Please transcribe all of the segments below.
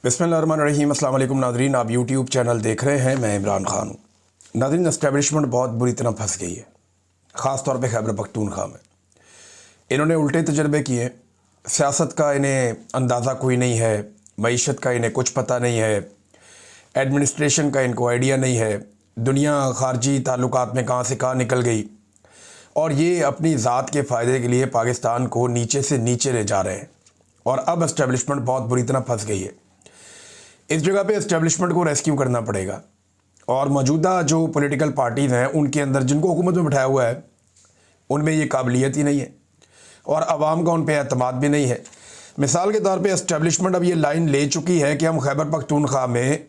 बिस्मिल्लाहिर्रहमानिर्रहीम। अस्सलाम वालेकुम नाज़रीन, आप यूट्यूब चैनल देख रहे हैं। मैं इमरान खान हूँ। नाज़रीन, एस्टेब्लिशमेंट बहुत बुरी तरह फंस गई है, ख़ास तौर पे खैबर पख्तूनख्वा में। इन्होंने उल्टे तजर्बे किए। सियासत का इन्हें अंदाज़ा कोई नहीं है, मईशत का इन्हें कुछ पता नहीं है, एडमिनिस्ट्रेशन का इनको आइडिया नहीं है, दुनिया ख़ारजी ताल्लुकात में कहाँ से कहाँ निकल गई, और ये अपनी ज़ात के फ़ायदे के लिए पाकिस्तान को नीचे से नीचे ले जा रहे हैं। और अब एस्टेब्लिशमेंट बहुत बुरी तरह फंस गई है। इस जगह पे एस्टेब्लिशमेंट को रेस्क्यू करना पड़ेगा, और मौजूदा जो पॉलिटिकल पार्टीज़ हैं उनके अंदर जिनको हुकूमत में बिठाया हुआ है उनमें ये काबिलियत ही नहीं है, और आवाम का उन पर एतमाद भी नहीं है। मिसाल के तौर पे एस्टेब्लिशमेंट अब ये लाइन ले चुकी है कि हम खैबर पख्तूनख्वा में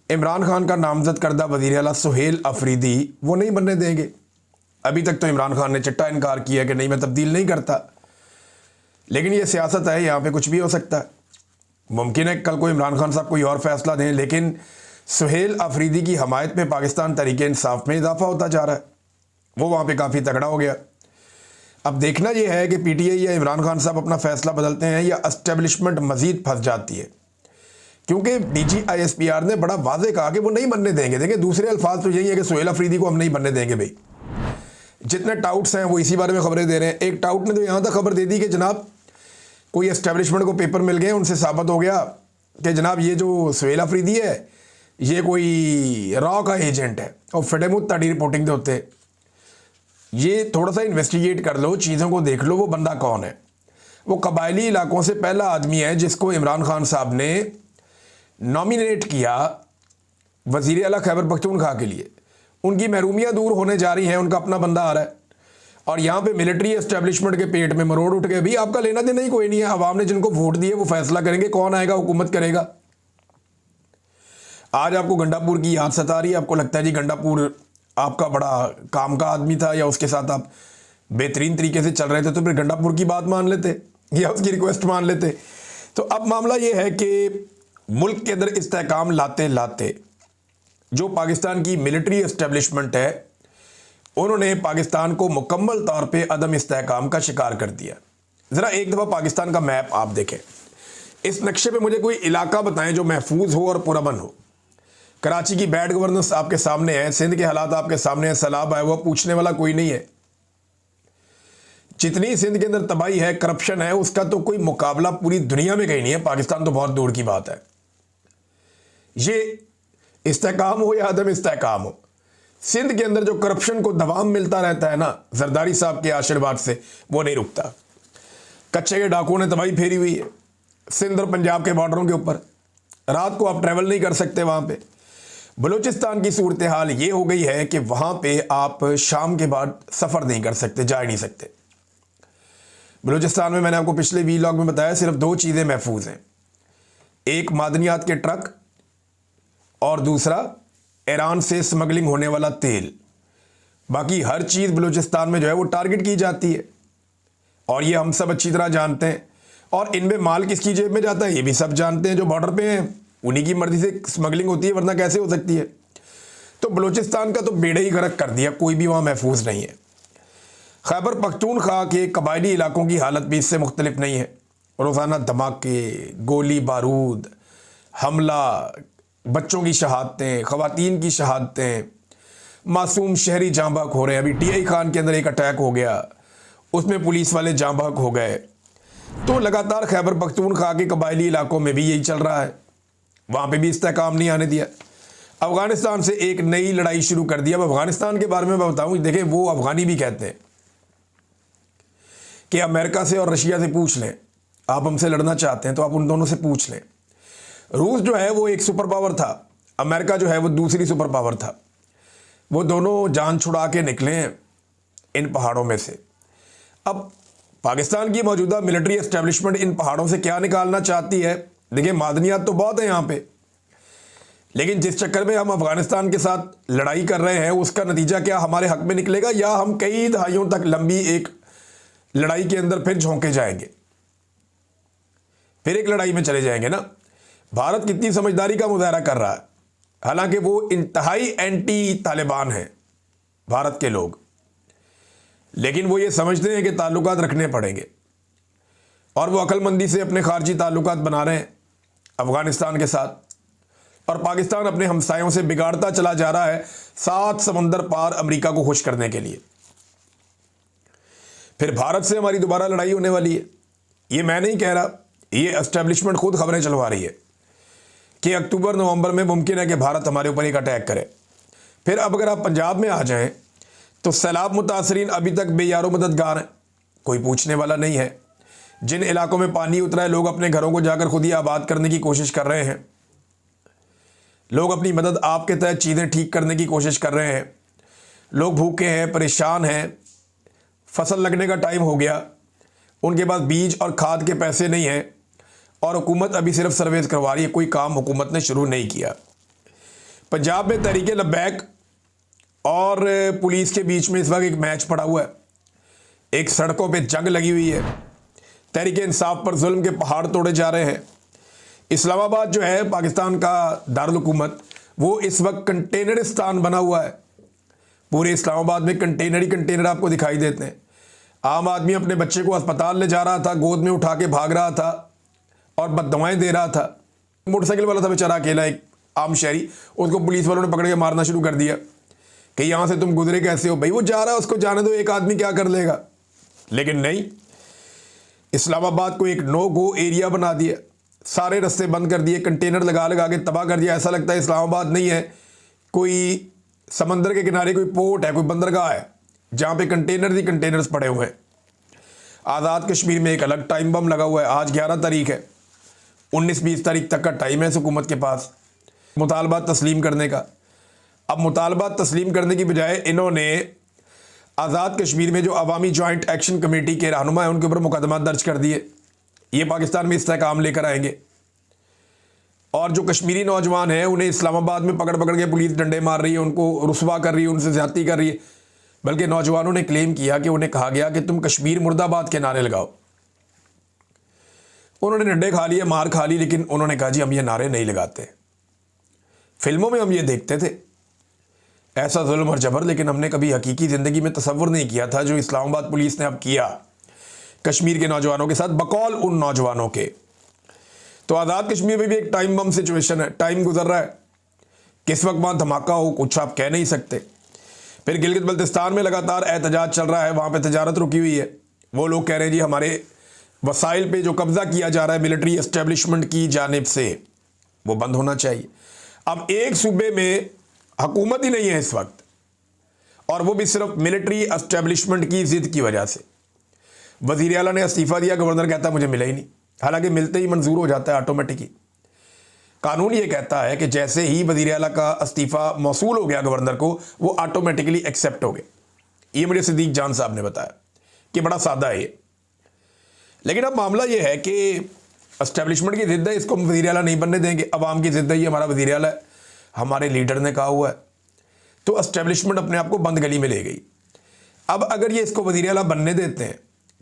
इमरान खान का नामजद करदा वज़ीर आला सुहेल अफरीदी वो नहीं बनने देंगे। अभी तक तो इमरान खान ने चिट्टा इनकार किया कि नहीं, मैं तब्दील नहीं करता, लेकिन ये सियासत है, यहाँ पे कुछ भी हो सकता है। मुमकिन है कल को इमरान खान साहब कोई और फैसला दें, लेकिन सुहेल अफरीदी की हमायत में पाकिस्तान तहरीक-ए-इंसाफ में इजाफा होता जा रहा है। वो वहाँ पे काफ़ी तगड़ा हो गया। अब देखना ये है कि पीटीआई या इमरान खान साहब अपना फैसला बदलते हैं या एस्टेब्लिशमेंट मज़ीद फंस जाती है, क्योंकि DGISPR ने बड़ा वाज़े कहा कि वो नहीं बनने देंगे। देखिए, दूसरे अल्फाज तो यही है कि सुहेल अफरीदी को हम नहीं बनने देंगे। भाई, जितने टाउट्स हैं वो इसी बारे में खबरें दे रहे हैं। एक टाउट ने तो यहाँ तक खबर दे दी कि जनाब कोई एस्टेब्लिशमेंट को पेपर मिल गए, उनसे साबित हो गया कि जनाब ये जो सुहेल अफरीदी है ये कोई रॉ का एजेंट है और फिडेमुत ताड़ी रिपोर्टिंग दे होते। ये थोड़ा सा इन्वेस्टिगेट कर लो, चीज़ों को देख लो, वो बंदा कौन है। वो कबायली इलाकों से पहला आदमी है जिसको इमरान खान साहब ने नॉमिनेट किया वज़ीर आला खैबर पख्तूनख्वा के लिए। उनकी महरूमियाँ दूर होने जा रही हैं, उनका अपना बंदा आ रहा है, और यहाँ पे मिलिट्री एस्टेब्लिशमेंट के पेट में मरोड़ उठ गए। भी आपका लेना देना ही कोई नहीं है। अवाम ने जिनको वोट दिए वो फैसला करेंगे कौन आएगा, हुकूमत करेगा। आज आपको गंडापुर की याद सता रही है, आपको लगता है जी गंडापुर आपका बड़ा काम का आदमी था या उसके साथ आप बेहतरीन तरीके से चल रहे थे, तो फिर गंडापुर की बात मान लेते या उसकी रिक्वेस्ट मान लेते। तो अब मामला ये है कि मुल्क के अंदर इस्तेहकाम लाते लाते जो पाकिस्तान की मिलिट्री एस्टेब्लिशमेंट है उन्होंने पाकिस्तान को मुकम्मल तौर पे अदम इस्तेहकाम का शिकार कर दिया। ज़रा एक दफ़ा पाकिस्तान का मैप आप देखें। इस नक्शे पे मुझे कोई इलाका बताएं जो महफूज हो और पुरअमन हो। कराची की बैड गवर्नेंस आपके सामने है, सिंध के हालात आपके सामने है, सैलाब आया हुआ, पूछने वाला कोई नहीं है। जितनी सिंध के अंदर तबाही है, करप्शन है, उसका तो कोई मुकाबला पूरी दुनिया में कहीं नहीं है। पाकिस्तान तो बहुत दूर की बात है। ये इस्तेहकाम हो या अदम इस्तेहकाम हो, सिंध के अंदर जो करप्शन को दवाम मिलता रहता है ना, जरदारी साहब के आशीर्वाद से, वो नहीं रुकता। कच्चे के डाकुओं ने तबाही फेरी हुई है सिंध और पंजाब के बॉर्डरों के ऊपर। रात को आप ट्रैवल नहीं कर सकते वहाँ पे। बलूचिस्तान की सूरत हाल ये हो गई है कि वहाँ पे आप शाम के बाद सफ़र नहीं कर सकते, जा ही नहीं सकते। बलूचिस्तान में मैंने आपको पिछले वीलॉग में बताया सिर्फ दो चीज़ें महफूज हैं, एक मादनियात के ट्रक और दूसरा ईरान से स्मगलिंग होने वाला तेल। बाकी हर चीज़ बलूचिस्तान में जो है वो टारगेट की जाती है, और ये हम सब अच्छी तरह जानते हैं। और इनमें माल किसकी जेब में जाता है ये भी सब जानते हैं। जो बॉर्डर पे हैं उन्हीं की मर्जी से स्मगलिंग होती है, वरना कैसे हो सकती है। तो बलूचिस्तान का तो बेड़ा ही गर्क कर दिया, कोई भी वहाँ महफूज नहीं है। खैबर पख्तूनख्वा के कबायली इलाकों की हालत भी इससे मुख्तलिफ नहीं है। रोज़ाना धमाके, गोली बारूद, हमला, बच्चों की शहादतें, ख़वातीन की शहादतें, मासूम शहरी जाँ बहक हो रहे हैं। अभी TI खान के अंदर एक अटैक हो गया, उसमें पुलिस वाले जाँ बहक हो गए। तो लगातार खैबर पख्तूनख्वा के कबायली इलाकों में भी यही चल रहा है, वहाँ पे भी इस्तेहकाम नहीं आने दिया। अफ़गानिस्तान से एक नई लड़ाई शुरू कर दिया। अब अफ़गानिस्तान के बारे में मैं बताऊँ, देखें, वो अफ़गानी भी कहते हैं कि अमेरिका से और रशिया से पूछ लें, आप हमसे लड़ना चाहते हैं तो आप उन दोनों से पूछ लें। रूस जो है वो एक सुपर पावर था, अमेरिका जो है वो दूसरी सुपर पावर था। वो दोनों जान छुड़ा के निकले इन पहाड़ों में से। अब पाकिस्तान की मौजूदा मिलिट्री एस्टेब्लिशमेंट इन पहाड़ों से क्या निकालना चाहती है? देखिए, मादनियात तो बहुत है यहाँ पे, लेकिन जिस चक्कर में हम अफ़गानिस्तान के साथ लड़ाई कर रहे हैं उसका नतीजा क्या हमारे हक में निकलेगा, या हम कई दहाइयों तक लंबी एक लड़ाई के अंदर फिर झोंके जाएंगे, फिर एक लड़ाई में चले जाएंगे ना। भारत कितनी समझदारी का मुजाहरा कर रहा है, हालांकि वो इंतहाई एंटी तालिबान है भारत के लोग, लेकिन वो ये समझते हैं कि ताल्लुकात रखने पड़ेंगे, और वो अक्लमंदी से अपने खारजी ताल्लुकात बना रहे हैं। अफगानिस्तान के साथ, और पाकिस्तान अपने हमसायों से बिगाड़ता चला जा रहा है 7 समंदर पार अमेरिका को खुश करने के लिए। फिर भारत से हमारी दोबारा लड़ाई होने वाली है। ये मैं नहीं कह रहा, ये एस्टेब्लिशमेंट खुद खबरें चलवा रही है कि अक्टूबर नवंबर में मुमकिन है कि भारत हमारे ऊपर एक अटैक करे। फिर अब अगर आप पंजाब में आ जाएं तो सैलाब मुतासरीन अभी तक बेयारो मददगार हैं, कोई पूछने वाला नहीं है। जिन इलाकों में पानी उतरा है लोग अपने घरों को जाकर खुद ही आबाद करने की कोशिश कर रहे हैं। लोग अपनी मदद आपके तहत चीज़ें ठीक करने की कोशिश कर रहे हैं। लोग भूखे हैं, परेशान हैं, फसल लगने का टाइम हो गया, उनके पास बीज और खाद के पैसे नहीं हैं और हुकूमत अभी सिर्फ सर्वेस करवा रही है, कोई काम हुकूमत ने शुरू नहीं किया। पंजाब में तहरीके लब्बैक और पुलिस के बीच में इस वक्त एक मैच पड़ा हुआ है, एक सड़कों पे जंग लगी हुई है। तहरीके इंसाफ पर जुल्म के पहाड़ तोड़े जा रहे हैं। इस्लामाबाद जो है पाकिस्तान का दारुल हुकूमत, वो इस वक्त कंटेनरिस्तान बना हुआ है। पूरे इस्लामाबाद में कंटेनर ही कंटेनर आपको दिखाई देते हैं। आम आदमी अपने बच्चे को अस्पताल ले जा रहा था, गोद में उठा के भाग रहा था और बददवाएं दे रहा था। मोटरसाइकिल वाला था बेचारा अकेला, एक आम शहरी, उसको पुलिस वालों ने पकड़ के मारना शुरू कर दिया कि यहाँ से तुम गुजरे कैसे हो। भाई वो जा रहा है, उसको जाने दो, एक आदमी क्या कर लेगा। लेकिन नहीं, इस्लामाबाद को एक नो गो एरिया बना दिया, सारे रास्ते बंद कर दिए, कंटेनर लगा लगा के तबाह कर दिया। ऐसा लगता है इस्लामाबाद नहीं है, कोई समंदर के किनारे कोई पोर्ट है, कोई बंदरगाह है जहाँ पे कंटेनर ही कंटेनर्स पड़े हुए हैं। आज़ाद कश्मीर में एक अलग टाइम बम लगा हुआ है। आज 11 तारीख है, 19-20 तारीख तक का टाइम है इस हुकूमत के पास मुतालबात तस्लीम करने का। अब मुतालबात तस्लीम करने की बजाय इन्होंने आज़ाद कश्मीर में जो अवामी जॉइंट एक्शन कमेटी के रहनुमा है उनके ऊपर मुकदमा दर्ज कर दिए। ये पाकिस्तान में इस्तेहकाम लेकर आएंगे और जो कश्मीरी नौजवान हैं उन्हें इस्लामाबाद में पकड़ पकड़ के पुलिस डंडे मार रही है, उनको रुस्वा कर रही है, उनसे ज्यादती कर रही है। बल्कि नौजवानों ने क्लेम किया कि उन्हें कहा गया कि तुम कश्मीर मुर्दाबाद के नारे लगाओ। उन्होंने डंडे खा लिए, मार खा ली, लेकिन उन्होंने कहा जी हम ये नारे नहीं लगाते। फिल्मों में हम ये देखते थे ऐसा जुल्म और जबर, लेकिन हमने कभी हकीकी ज़िंदगी में तसव्वुर नहीं किया था जो इस्लामाबाद पुलिस ने अब किया कश्मीर के नौजवानों के साथ, बकौल उन नौजवानों के। तो आज़ाद कश्मीर में भी एक टाइम बम सिचुएशन है, टाइम गुजर रहा है, किस वक्त वहाँ धमाका हो कुछ आप कह नहीं सकते। फिर गिलगित बल्तिस्तान में लगातार एहतजाज चल रहा है, वहाँ पे तजारत रुकी हुई है। वो लोग कह रहे हैं जी हमारे वसाइल पे जो कब्ज़ा किया जा रहा है मिलिट्री एस्टेब्लिशमेंट की जानिब से, वो बंद होना चाहिए। अब एक सूबे में हुकूमत ही नहीं है इस वक्त, और वो भी सिर्फ मिलिट्री एस्टेब्लिशमेंट की जिद की वजह से। वज़ीर आला ने इस्तीफ़ा दिया, गवर्नर कहता मुझे मिला ही नहीं, हालांकि मिलते ही मंजूर हो जाता है ऑटोमेटिकली। कानून ये कहता है कि जैसे ही वज़ीर आला का इस्तीफ़ा मौसूल हो गया गवर्नर को, वो ऑटोमेटिकली एक्सेप्ट हो गए। ये मुझे सिद्दीक जान साहब ने बताया कि बड़ा सादा है ये। लेकिन अब मामला ये है कि एस्टेब्लिशमेंट की जिद है, इसको वज़ीर आला नहीं बनने देंगे। अवाम की जिद है, ये हमारा वज़ीर आला है, हमारे लीडर ने कहा हुआ है, तो एस्टेब्लिशमेंट अपने आप को बंद गली में ले गई। अब अगर ये इसको वज़ीर आला बनने देते हैं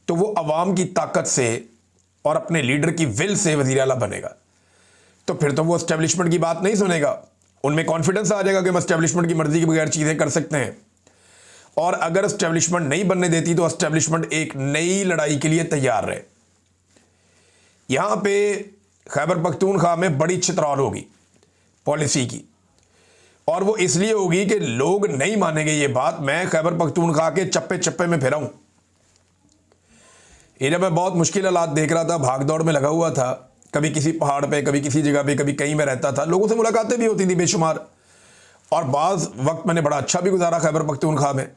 तो वो अवाम की ताकत से और अपने लीडर की विल से वज़ीर आला बनेगा, तो फिर तो वो एस्टेब्लिशमेंट की बात नहीं सुनेगा। उनमें कॉन्फिडेंस आ जाएगा कि हम एस्टेब्लिशमेंट की मर्जी के बगैर चीज़ें कर सकते हैं। और अगर एस्टेब्लिशमेंट नहीं बनने देती तो एस्टेब्लिशमेंट एक नई लड़ाई के लिए तैयार रहे। यहाँ पे खैबर पख्तूनख्वा में बड़ी चितरौल होगी पॉलिसी की, और वो इसलिए होगी कि लोग नहीं मानेंगे ये बात। मैं खैबर पख्तूनख्वा के चप्पे चप्पे में फिरा हूं। ये जब मैं बहुत मुश्किल हालात देख रहा था, भाग दौड़ में लगा हुआ था, कभी किसी पहाड़ पे, कभी किसी जगह पे, कभी कहीं में रहता था, लोगों से मुलाकातें भी होती थी बेशुमार, और बाज़ वक्त मैंने बड़ा अच्छा भी गुजारा खैबर पख्तूनख्वा में।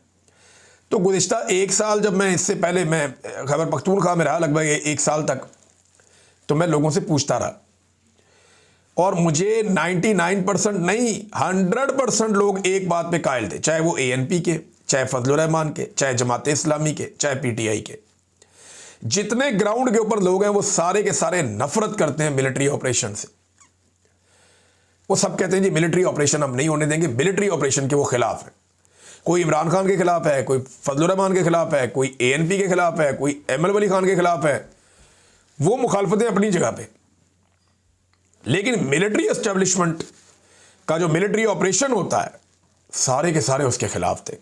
तो गुज़िश्ता 1 साल, जब मैं इससे पहले मैं खैबर पख्तूनख्वा में रहा लगभग 1 साल तक, तो मैं लोगों से पूछता रहा, और मुझे 99% नहीं 100% लोग एक बात पे कायल थे, चाहे वो ANP के, चाहे फजलुर रहमान के, चाहे जमात इस्लामी के, चाहे PTI के। जितने ग्राउंड के ऊपर लोग हैं वो सारे के सारे नफरत करते हैं मिलिट्री ऑपरेशन से। वो सब कहते हैं जी मिलिट्री ऑपरेशन हम नहीं होने देंगे, मिलिट्री ऑपरेशन के वो खिलाफ है। कोई इमरान खान के खिलाफ है, कोई फजलुर रहमान के खिलाफ है, कोई ANP के खिलाफ है, कोई ML वली खान के खिलाफ है। वो मुखालफतें अपनी जगह पे, लेकिन मिलिट्री एस्टेब्लिशमेंट का जो मिलिट्री ऑपरेशन होता है सारे के सारे उसके खिलाफ थे।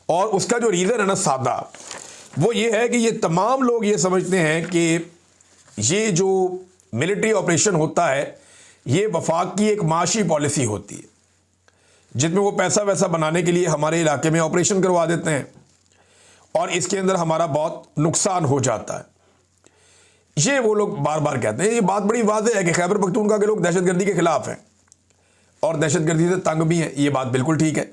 और उसका जो रीज़न है ना सादा, वो ये है कि ये तमाम लोग ये समझते हैं कि ये जो मिलिट्री ऑपरेशन होता है ये वफाक की एक माशी पॉलिसी होती है, जिसमें वो पैसा वैसा बनाने के लिए हमारे इलाके में ऑपरेशन करवा देते हैं और इसके अंदर हमारा बहुत नुकसान हो जाता है। ये वो लोग बार बार कहते हैं। ये बात बड़ी वाज़ेह है कि खैबर पख्तूनख्वा के लोग दहशतगर्दी के खिलाफ हैं और दहशतगर्दी से तंग भी हैं, ये बात बिल्कुल ठीक है।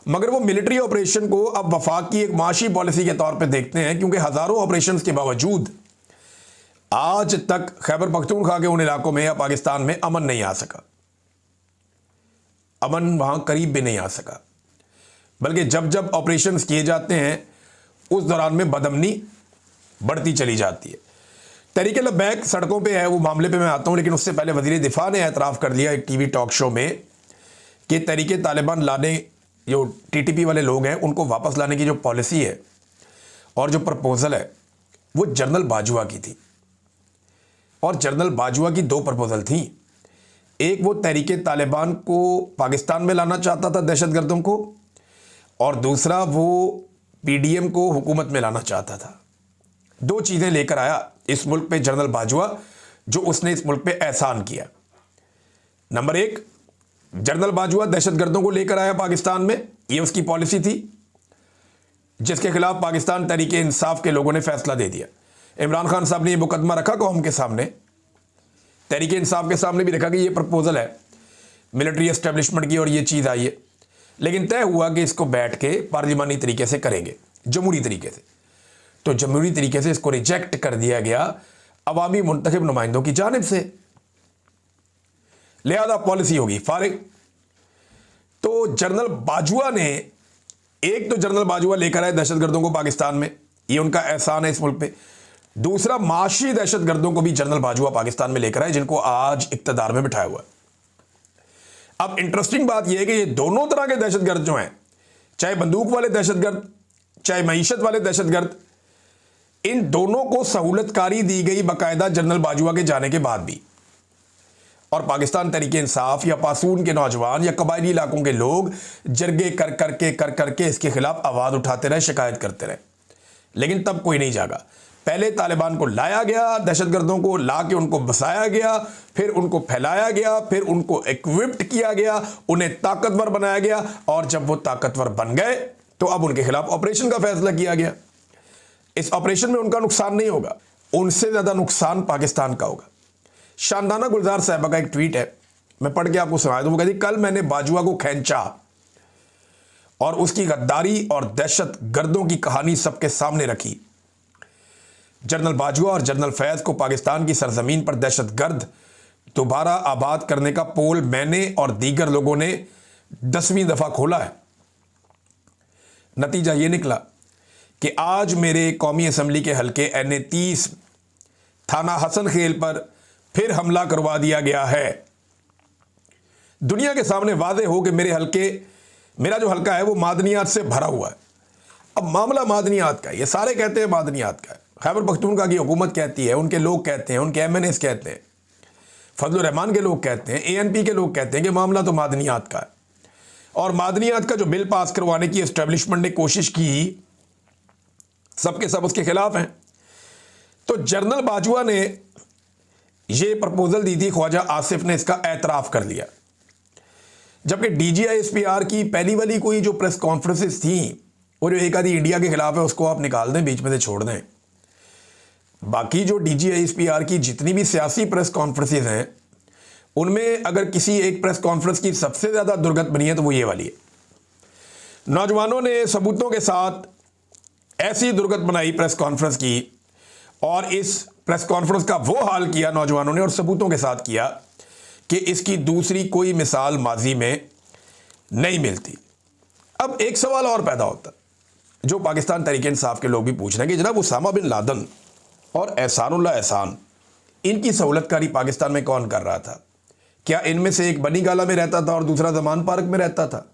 मगर वो मिलिट्री ऑपरेशन को अब वफाक की एक माशी पॉलिसी के तौर पे देखते हैं, क्योंकि हज़ारों ऑपरेशंस के बावजूद आज तक खैबर पख्तूनख्वा के उन इलाकों में या पाकिस्तान में अमन नहीं आ सका, अमन वहां करीब भी नहीं आ सका। बल्कि जब जब ऑपरेशंस किए जाते हैं उस दौरान में बदअमनी बढ़ती चली जाती है। तहरीक लब्बैक सड़कों पे है, वो मामले पे मैं आता हूँ, लेकिन उससे पहले वज़ीर दिफा ने एतराफ़ कर लिया एक टीवी टॉक शो में कि तहरीक तालिबान लाने, जो टीटीपी वाले लोग हैं उनको वापस लाने की जो पॉलिसी है और जो प्रपोज़ल है वो जनरल बाजवा की थी। और जनरल बाजवा की दो प्रपोज़ल थी। एक वो तहरीक तालिबान को पाकिस्तान में लाना चाहता था, दहशतगर्दों को, और दूसरा वो पीडीएम को हुकूमत में लाना चाहता था। दो चीज़ें लेकर आया इस मुल्क पे जनरल बाजवा, जो उसने इस मुल्क पे एहसान किया। नंबर एक, जनरल बाजवा दहशतगर्दों को लेकर आया पाकिस्तान में, ये उसकी पॉलिसी थी, जिसके खिलाफ पाकिस्तान तहरीक इंसाफ के लोगों ने फैसला दे दिया। इमरान खान साहब ने ये मुकदमा रखा कौम के सामने, तहरीक इंसाफ के सामने भी रखा कि ये प्रपोजल है मिलिट्री एस्टेब्लिशमेंट की और ये चीज़ आई है, लेकिन तय हुआ कि इसको बैठ के पार्लिमानी तरीके से करेंगे, जमहूरी तरीके से। तो जमहूरी तरीके से इसको रिजेक्ट कर दिया गया अवामी मुंतखब नुमाइंदों की जानिब से, लिहाजा पॉलिसी होगी फारिग। तो जनरल बाजवा ने, एक तो जनरल बाजवा लेकर आए दहशतगर्दों को पाकिस्तान में, ये उनका एहसान है इस मुल्क पे। दूसरा, माशी दहशतगर्दों को भी जनरल बाजवा पाकिस्तान में लेकर आए, जिनको आज इक्तदार में बिठाया हुआ है। अब इंटरेस्टिंग बात यह है कि ये दोनों तरह के दहशतगर्द जो हैं, चाहे बंदूक वाले दहशतगर्द, चाहे मईशत वाले दहशतगर्द, इन दोनों को सहूलतकारी दी गई बाकायदा जनरल बाजवा के जाने के बाद भी। और पाकिस्तान तहरीक इंसाफ या पासून के नौजवान या कबायली इलाकों के लोग जरगे कर करके इसके खिलाफ आवाज़ उठाते रहे, शिकायत करते रहे, लेकिन तब कोई नहीं जागा। पहले तालिबान को लाया गया, दहशतगर्दों को ला के उनको बसाया गया, फिर उनको फैलाया गया, फिर उनको इक्विप्ड किया गया, उन्हें ताकतवर बनाया गया, और जब वो ताकतवर बन गए तो अब उनके खिलाफ ऑपरेशन का फैसला किया गया। इस ऑपरेशन में उनका नुकसान नहीं होगा, उनसे ज़्यादा नुकसान पाकिस्तान का होगा। शानदाना गुलजार साहबा का एक ट्वीट है, मैं पढ़ के आपको सुना दूं। वो कहती, कल मैंने बाजवा को खींचा और उसकी गद्दारी और दहशत गर्दों की कहानी सबके सामने रखी। जनरल बाजवा और जनरल फैज को पाकिस्तान की सरजमीन पर दहशत गर्द दोबारा आबाद करने का पोल मैंने और दीगर लोगों ने 10वीं दफ़ा खोला है। नतीजा ये निकला कि आज मेरे कौमी असम्बली के हल्के NA 30 थाना हसन खेल पर फिर हमला करवा दिया गया है। दुनिया के सामने वाज़ेह हो कि मेरा जो हल्का है वो मादनियात से भरा हुआ है। अब मामला मादनियात का है, ये सारे कहते हैं मादनियात का है। खैबर पख्तूनख्वा की हुकूमत कहती है, उनके लोग कहते हैं, उनके MNAs कहते हैं, फजलुर रहमान के लोग कहते हैं, ANP के लोग कहते हैं कि मामला तो मादनियात का है। और मादनियात का जो बिल पास करवाने की एस्टेब्लिशमेंट ने कोशिश की, सबके सब उसके खिलाफ हैं। तो जनरल बाजवा ने ये प्रपोजल दी थी, ख्वाजा आसिफ ने इसका एतराफ़ कर लिया। जबकि DGISPR की पहली वाली कोई जो प्रेस कॉन्फ्रेंसेस थी, और जो एक आधी इंडिया के खिलाफ है उसको आप निकाल दें, बीच में से छोड़ दें। बाकी जो DGISPR की जितनी भी सियासी प्रेस कॉन्फ्रेंसेस हैं, उनमें अगर किसी एक प्रेस कॉन्फ्रेंस की सबसे ज़्यादा दुर्गत बनी है तो वो ये वाली है। नौजवानों ने सबूतों के साथ ऐसी दुर्गत बनाई प्रेस कॉन्फ्रेंस की, और इस प्रेस कॉन्फ्रेंस का वो हाल किया नौजवानों ने और सबूतों के साथ किया कि इसकी दूसरी कोई मिसाल माजी में नहीं मिलती। अब एक सवाल और पैदा होता है, जो पाकिस्तान तहरीक इंसाफ के लोग भी पूछ रहे हैं कि जनाब उसामा बिन लादन और एहसानुल्लाह एहसान, इनकी सहूलतकारी पाकिस्तान में कौन कर रहा था? क्या इनमें से एक बनी गाला में रहता था और दूसरा जमान पार्क में रहता था?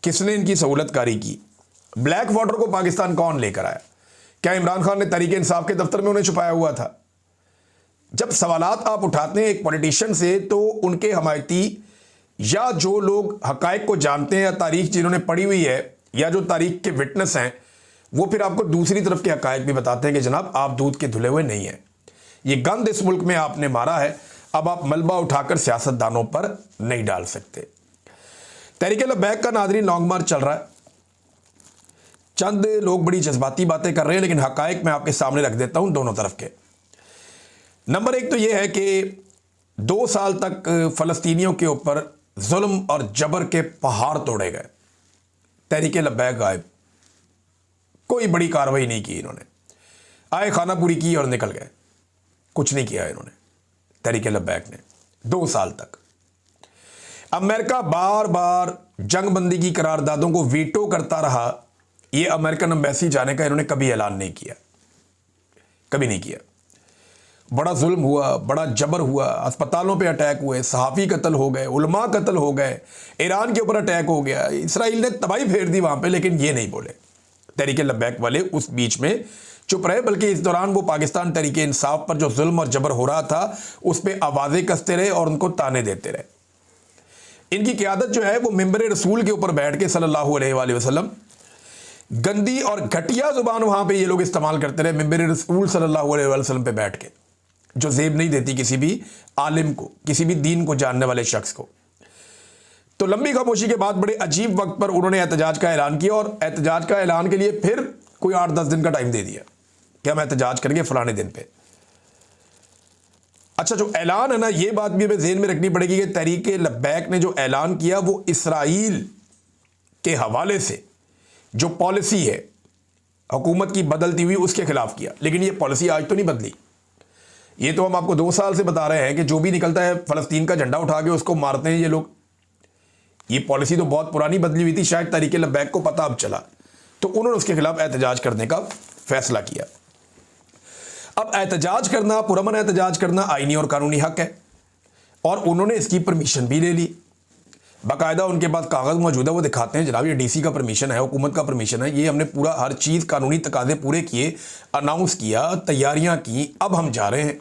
किसने इनकी सहूलतकारी की? ब्लैक वाटर को पाकिस्तान कौन लेकर आया? क्या इमरान खान ने तहरीक इंसाफ के दफ्तर में उन्हें छुपाया हुआ था? जब सवालात आप उठाते हैं एक पॉलिटिशियन से, तो उनके हमायती या जो लोग हकायक को जानते हैं या तारीख जिन्होंने पढ़ी हुई है या जो तारीख के विटनेस हैं, वो फिर आपको दूसरी तरफ के हकायक भी बताते हैं कि जनाब आप दूध के धुले हुए नहीं हैं। ये गंद इस मुल्क में आपने मारा है, अब आप मलबा उठाकर सियासतदानों पर नहीं डाल सकते। तहरीक लब्बैक का नाज़रीन लॉन्ग मार्च चल रहा है। चंद लोग बड़ी जज्बाती बातें कर रहे हैं, लेकिन हकायक मैं आपके सामने रख देता हूं दोनों तरफ के। नंबर एक तो यह है कि 2 साल तक फ़लस्तीनियों के ऊपर जुल्म और जबर के पहाड़ तोड़े गए। तहरीक लब्बैक गायब, कोई बड़ी कार्रवाई नहीं की इन्होंने, आए खाना पूरी की और निकल गए, कुछ नहीं किया इन्होंने तहरीक लब्बैक ने 2 साल तक। अमेरिका बार बार जंगबंदी की करारदादों को वीटो करता रहा, यह अमेरिकन एम्बेसी जाने का इन्होंने कभी ऐलान नहीं किया, कभी नहीं किया। बड़ा जुल्म हुआ, बड़ा जबर हुआ, अस्पतालों पे अटैक हुए, सहाफ़ी कत्ल हो गए, उलमा कत्ल हो गए, ईरान के ऊपर अटैक हो गया, इसराइल ने तबाही फेर दी वहाँ पे, लेकिन ये नहीं बोले तहरीक लब्बैक वाले, उस बीच में चुप रहे। बल्कि इस दौरान वो पाकिस्तान तहरीक इंसाफ पर जो जुल्म और जबर हो रहा था उस पर आवाज़ें कसते रहे और उनको ताने देते रहे। इनकी क़यादत जो है वो मिंबर रसूल के ऊपर बैठ के सल्लल्लाहु अलैहि वसल्लम, गंदी और घटिया जुबान वहाँ पे ये लोग इस्तेमाल करते रहे मिंबर रसूल सल्लल्लाहु अलैहि वसल्लम पे बैठ के, जो जेब नहीं देती किसी भी आलिम को, किसी भी दीन को जानने वाले शख्स को। तो लंबी खामोशी के बाद बड़े अजीब वक्त पर उन्होंने एहतजाज का ऐलान किया, और एहतजाज का ऐलान के लिए फिर कोई 8-10 दिन का टाइम दे दिया कि हम एहतजाज करेंगे फलाने दिन पे। अच्छा, जो ऐलान है ना, ये बात भी हमें ज़हन में रखनी पड़ेगी कि तहरीक लब्बैक ने जो ऐलान किया वो इसराइल के हवाले से जो पॉलिसी है हुकूमत की बदलती हुई, उसके खिलाफ किया। लेकिन ये पॉलिसी आज तो नहीं बदली, ये तो हम आपको 2 साल से बता रहे हैं कि जो भी निकलता है फ़लस्तीन का झंडा उठा के उसको मारते हैं ये लोग। ये पॉलिसी तो बहुत पुरानी बदली हुई थी, शायद तहरीक लब्बैक को पता अब चला, तो उन्होंने उसके खिलाफ एहतजाज करने का फैसला किया। अब एहतजाज करना, पुरअमन एहतजाज करना आईनी और कानूनी हक है, और उन्होंने इसकी परमिशन भी ले ली। बाकायदा उनके पास कागज़ मौजूद है, वो दिखाते हैं जनाब ये डीसी का परमिशन है, हुकूमत का परमिशन है, ये हमने पूरा हर चीज़ कानूनी तकाजे पूरे किए, अनाउंस किया, तैयारियां की, अब हम जा रहे हैं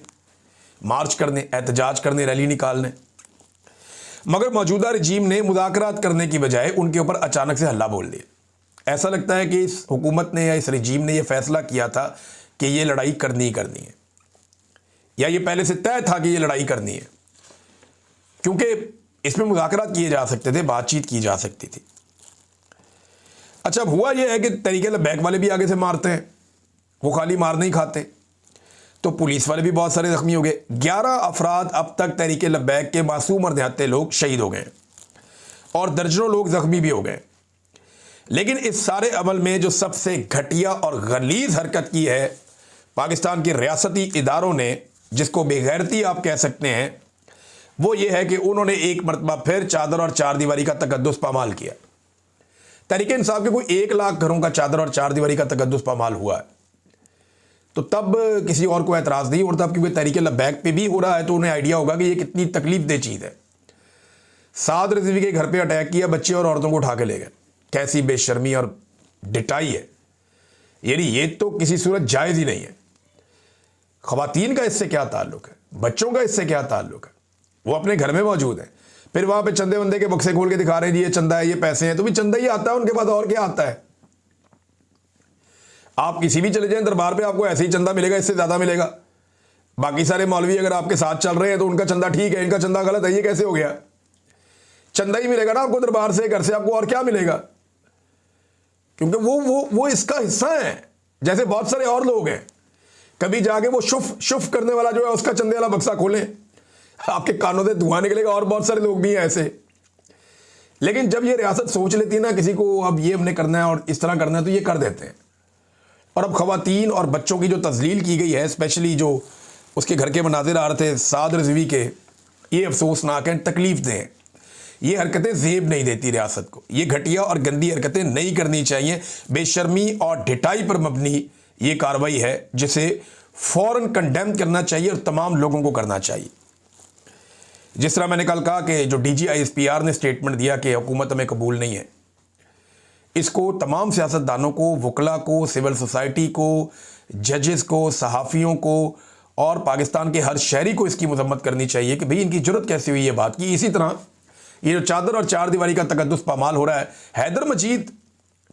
मार्च करने, एहतजाज करने, रैली निकालने। मगर मौजूदा रजीम ने मुज़ाकरात करने की बजाय उनके ऊपर अचानक से हल्ला बोल दिया। ऐसा लगता है कि इस हुकूमत ने या इस रजीम ने यह फैसला किया था कि ये लड़ाई करनी ही करनी है, या ये पहले से तय था कि ये लड़ाई करनी है, क्योंकि इसमें मुज़ाकरात किए जा सकते थे, बातचीत की जा सकती थी। अच्छा, अब हुआ यह है कि तहरीक लब्बैक वाले भी आगे से मारते हैं, वो खाली मार नहीं खाते, तो पुलिस वाले भी बहुत सारे ज़ख्मी हो गए। 11 अफराद अब तक तहरीक लब्बैक के मासूम और देहाती लोग शहीद हो गए और दर्जनों लोग ज़ख्मी भी हो गए। लेकिन इस सारे अमल में जो सबसे घटिया और गलीज़ हरकत की है पाकिस्तान के रियासती इदारों ने, जिसको बेगैरती आप कह सकते हैं, वो ये है कि उन्होंने एक मरतबा फिर चादर और चारदीवारी का तकद्दुस पामाल किया। तहरीक इंसाफ के कोई 1 लाख घरों का चादर और चारदीवारी का तकद्दुस पामाल हुआ है, तो तब किसी और को एतराज़ नहीं उठता, क्योंकि तहरीक लब्बैक पे भी हो रहा है, तो उन्हें आइडिया होगा कि ये कितनी तकलीफ दे चीज़ है। साद रिजवी के घर पे अटैक किया, बच्चे और औरतों को उठा के ले गए, कैसी बेशर्मी और डिटाई है, यानी ये तो किसी सूरत जायज़ ही नहीं है। ख़वातीन का इससे क्या ताल्लुक़ है, बच्चों का इससे क्या ताल्लुक़ है, वो अपने घर में मौजूद हैं, फिर वहाँ पे चंदे वंदे के बक्से खोल के दिखा रहे हैं जी ये चंदा है, ये पैसे हैं, तो भी चंदा ही आता है उनके पास, और क्या आता है। आप किसी भी चले जाएं दरबार पे, आपको ऐसे ही चंदा मिलेगा, इससे ज़्यादा मिलेगा। बाकी सारे मौलवी अगर आपके साथ चल रहे हैं तो उनका चंदा ठीक है, इनका चंदा गलत है, ये कैसे हो गया। चंदा ही मिलेगा ना आपको दरबार से, घर से, आपको और क्या मिलेगा, क्योंकि वो इसका हिस्सा है। जैसे बहुत सारे और लोग हैं, कभी जाके वो शुफ करने वाला जो है उसका चंदे वाला बक्सा खोलें, आपके कानों से धुआं निकलेगा। और बहुत सारे लोग भी हैं ऐसे। लेकिन जब ये रियासत सोच लेती है ना किसी को अब ये हमने करना है और इस तरह करना है, तो ये कर देते हैं। और अब ख़वातीन और बच्चों की जो तज़लील की गई है, स्पेशली जो उसके घर के मनाजिर आ रहे थे साद रिजवी के, ये अफसोसनाक हैं, तकलीफ़ दें। ये हरकतें ज़ेब नहीं देती रियासत को, ये घटिया और गंदी हरकतें नहीं करनी चाहिए। बेशर्मी और ढिठाई पर मबनी ये कार्रवाई है जिसे फ़ौरन कंडेम करना चाहिए और तमाम लोगों को करना चाहिए। जिस तरह मैंने कल कहा कि जो DGISPR ने स्टेटमेंट दिया कि हुकूमत हमें कबूल नहीं है, इसको तमाम सियासतदानों को, वकला को, सिविल सोसाइटी को, जजेस को, सहाफ़ियों को और पाकिस्तान के हर शहरी को इसकी मजम्मत करनी चाहिए कि भाई इनकी जुर्रत कैसे हुई ये बात की। इसी तरह ये जो चादर और चारदीवारी का तकद्दुस पामाल हो रहा है, हैदर मजीद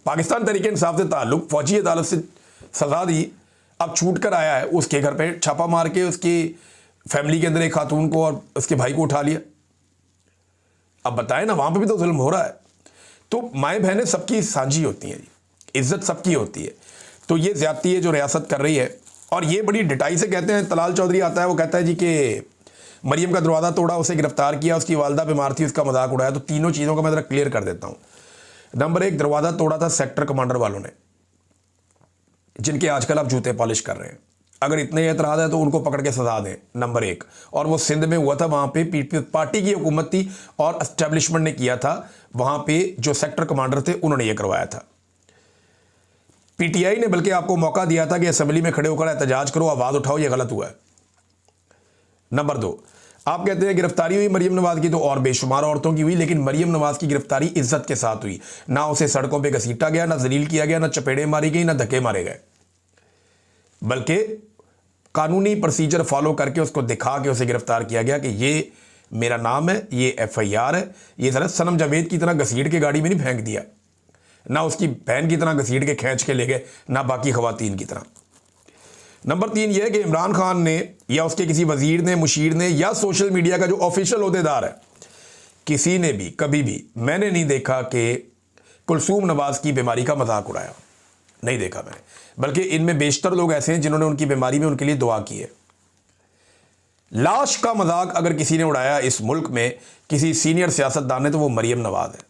पाकिस्तान तहरीक इंसाफ से ताल्लुक़, फ़ौजी अदालत से सज़ा दी, अब छूट कर आया है, उसके घर पे छापा मार के उसकी फैमिली के अंदर एक खातून को और उसके भाई को उठा लिया। अब बताएं ना, वहां पे भी तो जुल्म हो रहा है। तो माएँ बहनें सबकी साझी होती हैं जी, इज्जत सबकी होती है। तो ये ज्यादती है जो रियासत कर रही है, और ये बड़ी डिटाई से कहते हैं। तलाल चौधरी आता है, वो कहता है जी कि मरियम का दरवाज़ा तोड़ा, उसे गिरफ्तार किया, उसकी वालदा बीमार थी, उसका मजाक उड़ाया। तो तीनों चीज़ों का मैं ज़रा क्लियर कर देता हूँ। नंबर 1, दरवाज़ा तोड़ा था सेक्टर कमांडर वालों ने, जिनके आजकल आप जूते पॉलिश कर रहे हैं। अगर इतने एतराज़ है तो उनको पकड़ के सजा दें, नंबर 1। और वो सिंध में हुआ था, वहाँ पे पीपल्स पार्टी की हुकूमत थी और एस्टेब्लिशमेंट ने किया था। वहाँ पे जो सेक्टर कमांडर थे उन्होंने ये करवाया था। पीटीआई ने बल्कि आपको मौका दिया था कि असेंबली में खड़े होकर एहतजाज करो, आवाज़ उठाओ, ये गलत हुआ है। नंबर 2, आप कहते हैं गिरफ्तारी हुई मरियम नवाज की, तो और बेशुमार औरतों की हुई, लेकिन मरियम नवाज की गिरफ्तारी इज्जत के साथ हुई। ना उसे सड़कों पे घसीटा गया, ना जलील किया गया, ना चपेड़े मारी गई, ना धक्के मारे गए, बल्कि कानूनी प्रोसीजर फॉलो करके उसको दिखा के उसे गिरफ्तार किया गया कि ये मेरा नाम है, ये FIR है। ये जरा सनम जावेद की तरह घसीट के गाड़ी में नहीं फेंक दिया, ना उसकी बहन की तरह घसीट के खींच के ले गए, ना बाकी खवातीन की तरह। नंबर 3 यह है कि इमरान खान ने या उसके किसी वजीर ने, मुशीर ने, या सोशल मीडिया का जो ऑफिशियल ओहदेदार है, किसी ने भी कभी भी मैंने नहीं देखा कि कुलसूम नवाज की बीमारी का मजाक उड़ाया, नहीं देखा मैंने। बल्कि इनमें बेशतर लोग ऐसे हैं जिन्होंने उनकी बीमारी में उनके लिए दुआ की है। लाश का मजाक अगर किसी ने उड़ाया इस मुल्क में, किसी सीनियर सियासतदान ने, तो वो मरियम नवाज है,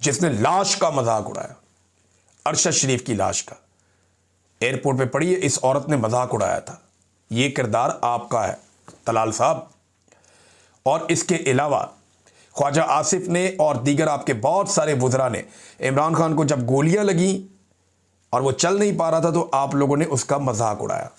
जिसने लाश का मजाक उड़ाया, अरशद शरीफ की लाश का। एयरपोर्ट पे पड़ी है, इस औरत ने मजाक उड़ाया था। ये किरदार आपका है तलाल साहब। और इसके अलावा ख्वाजा आसिफ ने और दीगर आपके बहुत सारे वुज़रा ने इमरान खान को जब गोलियां लगी और वो चल नहीं पा रहा था, तो आप लोगों ने उसका मजाक उड़ाया।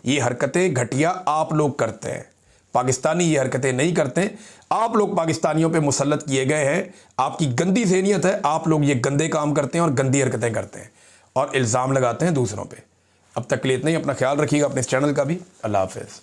ये हरकतें घटिया आप लोग करते हैं, पाकिस्तानी ये हरकतें नहीं करते। आप लोग पाकिस्तानियों पे मुसल्लत किए गए हैं, आपकी गंदी ज़हनियत है, आप लोग ये गंदे काम करते हैं और गंदी हरकतें करते हैं और इल्ज़ाम लगाते हैं दूसरों पे। अब तक के लिए इतना ही। अपना ख्याल रखिएगा, अपने इस चैनल का भी। अल्लाह हाफ़िज़।